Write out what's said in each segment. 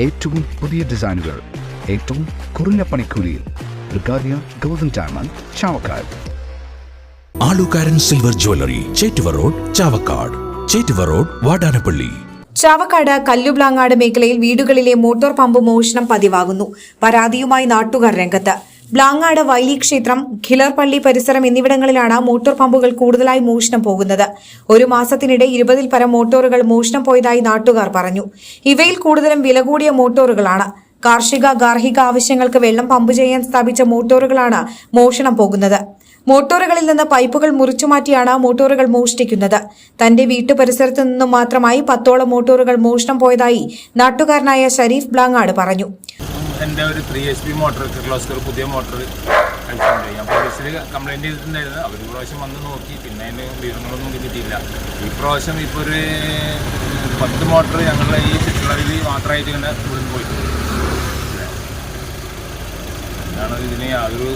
ഏറ്റവും പുതിയ ഡിസൈനുകൾ ഏറ്റവും കുറഞ്ഞ പണിക്കൂലിയിൽ. ബ്രിഗാദിയ golden diamond, Chavakkad. Alukaran silver jewellery, Chettuva road, Chavakkad. Chettuva road, Vadanappally. Chavakkad Kallublangad മേഖലയിൽ വീടുകളിലെ മോട്ടോർ പമ്പ് മോഷണം പതിവാകുന്നു. പരാതിയുമായി നാട്ടുകാർ രംഗത്ത്. ബ്ലാങ്ങാട് വൈലി ക്ഷേത്രം, ഖിലർപള്ളി പരിസരം എന്നിവിടങ്ങളിലാണ് മോട്ടോർ പമ്പുകൾ കൂടുതലായി മോഷണം പോകുന്നത്. ഒരു മാസത്തിനിടെ 20-ൽ പരം മോട്ടോറുകൾ മോഷണം പോയതായി നാട്ടുകാർ പറഞ്ഞു. ഇവയിൽ കൂടുതലും വില കൂടിയ മോട്ടോറുകളാണ്. കാർഷിക ഗാർഹിക ആവശ്യങ്ങൾക്ക് വെള്ളം പമ്പ് ചെയ്യാൻ സ്ഥാപിച്ച മോട്ടോറുകളാണ് മോഷണം പോകുന്നത്. മോട്ടോറുകളിൽ നിന്ന് പൈപ്പുകൾ മുറിച്ചുമാറ്റിയാണ് മോട്ടോറുകൾ മോഷ്ടിക്കുന്നത്. തന്റെ വീട്ടു പരിസരത്ത് നിന്നും മാത്രമായി 10ഓളം മോട്ടോറുകൾ മോഷണം പോയതായി നാട്ടുകാരനായ ഷരീഫ് ബ്ലാങ്ങാട് പറഞ്ഞു. എൻ്റെ ഒരു 3 HP മോട്ടോർ, കിർലോസ്കർ പുതിയ മോട്ടോർ കഴിച്ചിട്ടുണ്ട്. ഞാൻ പോലീസിൽ കംപ്ലയിൻറ്റ് ചെയ്തിട്ടുണ്ടായിരുന്നു. അവർ പ്രാവശ്യം വന്ന് നോക്കി, പിന്നെ അതിന് വിവരങ്ങളൊന്നും കിട്ടിയില്ല. ഈ പ്രാവശ്യം ഇപ്പോൾ ഒരു 10 മോട്ടോർ ഞങ്ങളുടെ ഈ ചുറ്റുള്ളതിൽ മാത്രമായിട്ട് ഇങ്ങനെ ഇവിടുന്ന് പോയിട്ടുണ്ട്. എന്താണ് ഇതിന് യാതൊരു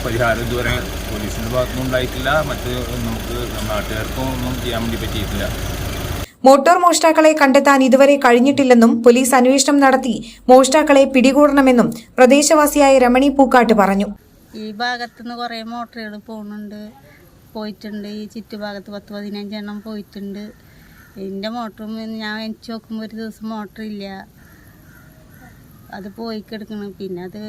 പരിഹാരം ഇതുവരെ പോലീസിൻ്റെ ഭാഗത്തുനിന്നും ഉണ്ടായിട്ടില്ല. മറ്റ് നമുക്ക് നാട്ടുകാർക്കും ഒന്നും ചെയ്യാൻ വേണ്ടി പറ്റിയിട്ടില്ല. മോട്ടോർ മോഷ്ടാക്കളെ കണ്ടെത്താൻ ഇതുവരെ കഴിഞ്ഞിട്ടില്ലെന്നും പോലീസ് അന്വേഷണം നടത്തി മോഷ്ടാക്കളെ പിടികൂടണമെന്നും പ്രദേശവാസിയായ രമണി പൂക്കാട്ട് പറഞ്ഞു. ഈ ഭാഗത്തുനിന്ന് കുറേ മോട്ടറുകൾ പോയിട്ടുണ്ട്. ഈ ചുറ്റുഭാഗത്ത് 10-15 എണ്ണം പോയിട്ടുണ്ട്. എൻ്റെ മോട്ടറും ഞാൻ എനിക്ക് നോക്കുമ്പോൾ ഒരു ദിവസം മോട്ടറില്ല, അത് പോയി കിടക്കണം. പിന്നെ അത്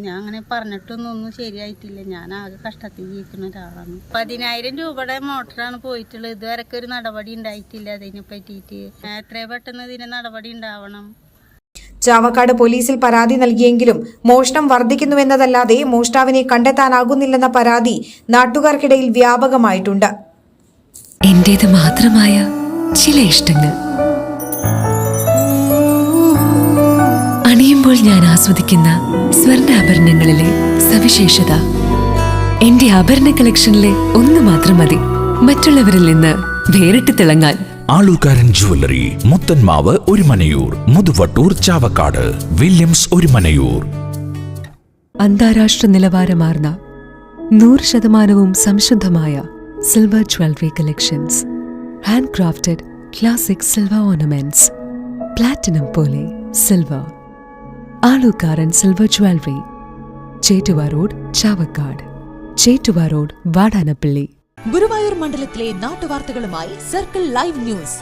ഞാൻ അങ്ങനെ പറഞ്ഞിട്ടൊന്നും ശരിയായിട്ടില്ല. ഞാൻ ആകെ കഷ്ടത്തിൽ ജീവിക്കുന്ന ഒരാളാണ്. 10,000 രൂപയുടെ മോട്ടറാണ് പോയിട്ടുള്ളത്. ഇതുവരെയൊക്കെ ഒരു നടപടി ഉണ്ടായിട്ടില്ല. അതിനെ പറ്റിയിട്ട് എത്രയും പെട്ടെന്ന് ഇതിന് നടപടി ഉണ്ടാവണം. ചാവക്കാട് പോലീസിൽ പരാതി നൽകിയെങ്കിലും മോഷണം വർദ്ധിക്കുന്നുവെന്നതല്ലാതെ മോഷ്ടാവിനെ കണ്ടെത്താനാകുന്നില്ലെന്ന പരാതി നാട്ടുകാർക്കിടയിൽ വ്യാപകമായിട്ടുണ്ട്. എന്റേത് മാത്രമായ ചില ഇഷ്ടങ്ങൾ അണിയുമ്പോൾ ഞാൻ ആസ്വദിക്കുന്ന സ്വർണ്ണാഭരണങ്ങളിലെ സവിശേഷത. എന്റെ ആഭരണ കളക്ഷനിലെ ഒന്ന് മാത്രം മതി മറ്റുള്ളവരിൽ നിന്ന് വേറിട്ട് തിളങ്ങാൻ. ആലുകാരൻ ജ്വല്ലറി, മുത്തൻമാവ് ഒരുമനയൂർ, മുതുവട്ടൂർ, ചാവക്കാട്. വില്യംസ് ഒരുമനയൂർ. അന്താരാഷ്ട്ര നിലവാരമാർന്ന 100% സംശുദ്ധമായ silver jewellery collections. Hand crafted classic silver ornaments. Platinum പോലെ silver. Alukaran silver jewellery, Chettuva road, Chavakkad. Chettuva road, Vadanappally. Guruvayur മണ്ഡലത്തിലെ നാട്ടുവാർത്തകളുമായി സർക്കിൾ ലൈവ് ന്യൂസ്.